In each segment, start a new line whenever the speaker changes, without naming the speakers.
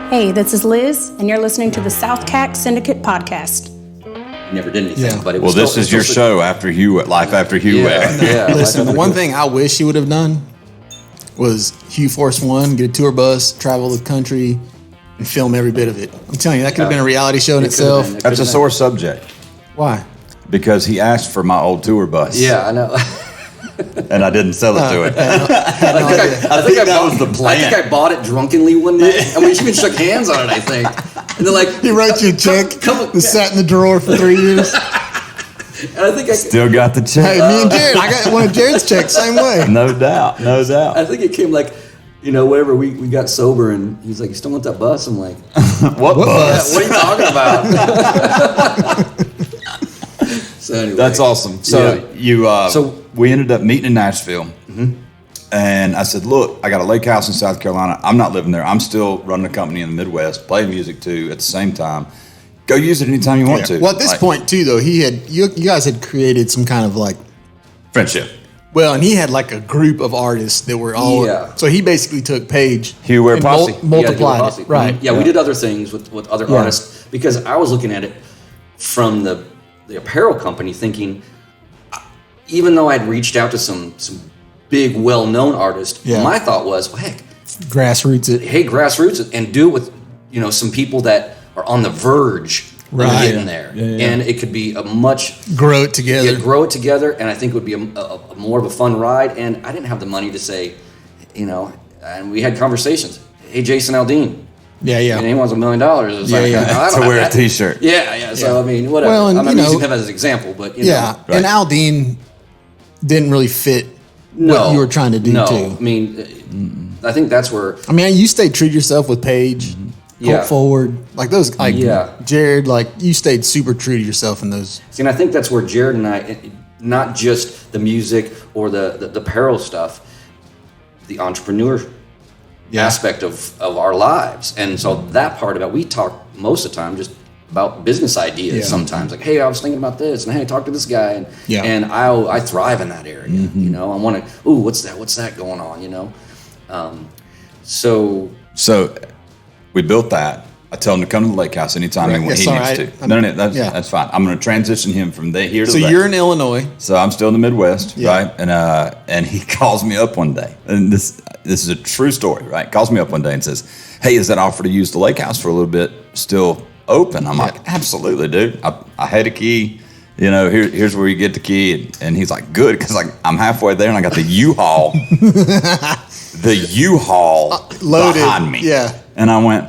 Hey, this is Liz, and you're listening to the SouthCack Syndicate Podcast.
Never did anything, but it was
this is your show after Life After Hugh.
Yeah. Listen, the one thing I wish he would have done was Hugh Force One, get a tour bus, travel the country, and film every bit of it. I'm telling you, that could have been a reality show in itself.
That's a sore subject.
Why?
Because he asked for my old tour bus.
Yeah, I know.
And I didn't sell it to him.
I think that was the plan. I think I bought it drunkenly one night, and we even shook hands on it, I think. And they're like,
he wrote you a check that sat in the drawer for 3 years.
And I think
still got the check.
Hey, me and Jared, I got one of Jared's checks, same way.
No doubt.
I think it came like, whenever we got sober, and he's like, "You still want that bus?" I'm like,
what bus?
What are you talking about? So anyway,
that's awesome. So we ended up meeting in Nashville, and I said, "Look, I got a lake house in South Carolina. I'm not living there. I'm still running a company in the Midwest, playing music too at the same time. Go use it anytime you want to."
Well, at this point too, though, you guys had created some kind of like
friendship.
Well, and he had like a group of artists that were all. Yeah. So he basically took Paige.
Hugh Ware Posse.
Multiplied it. Right.
Yeah, we did other things with other artists because I was looking at it from the apparel company, thinking, even though I'd reached out to some big, well-known artists, my thought was, well, heck,
grassroots it.
Hey, grassroots it, and do it with some people that are on the verge of getting there, and it could be a much
grow it together,
and I think it would be a more of a fun ride. And I didn't have the money to say, and we had conversations. Hey, Jason Aldean.
Yeah.
And he wants $1 million. It's
to wear a T-shirt.
Yeah. So I mean, whatever.
Well, and,
I'm using him as an example, but
and Aldean didn't really fit what you were trying to do too.
I mean, I think that's where.
I mean, you stayed true to yourself with Paige, Hope Forward, like those. Jared, like you stayed super true to yourself in those.
See, and I think that's where Jared and I, not just the music or the apparel stuff, the entrepreneur. Aspect of our lives, and so that part about we talk most of the time just about business ideas. Sometimes like, hey, I was thinking about this, and hey, I talked to this guy, and I thrive in that area. I want to. Ooh, what's that going on? So
we built that. I tell him to come to the lake house anytime he needs to. No, that's fine. I'm going to transition him from here to there.
So you're in Illinois.
So I'm still in the Midwest, right? And he calls me up one day, and this is a true story, right? Calls me up one day and says, "Hey, is that offer to use the lake house for a little bit still open?" I'm like, "Absolutely, dude. I had a key. Here's where you get the key." And he's like, "Good," because I'm halfway there, and I got the U-Haul, loaded behind me.
Yeah,
and I went,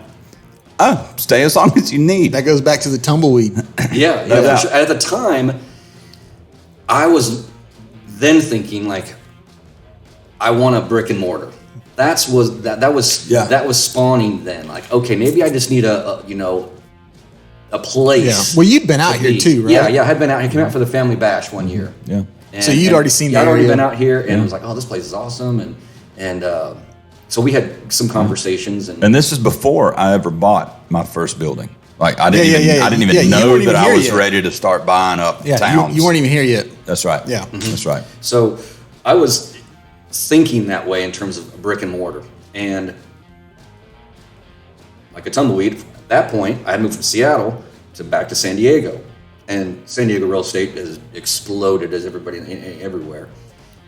"Oh, stay as long as you need."
That goes back to the tumbleweed.
At the time, I was then thinking like, I want a brick and mortar. That was spawning then. Like, okay, maybe I just need a place.
Yeah. Well, you'd been out here too, right?
Yeah. I had been out. I came out for the family bash one year.
Yeah.
So you'd already seen the area.
I'd already been out here, and I was like, oh, this place is awesome, and so we had some conversations, and
this is before I ever bought my first building. Like I didn't even know that I was ready to start buying up towns.
You weren't even here yet.
That's right.
Yeah,
that's right.
So I was thinking that way in terms of brick and mortar, and like a tumbleweed. At that point, I had moved from Seattle back to San Diego, and San Diego real estate has exploded as everywhere.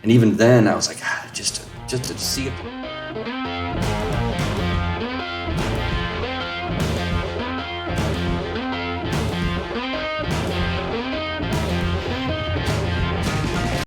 And even then, I was like, just to see it.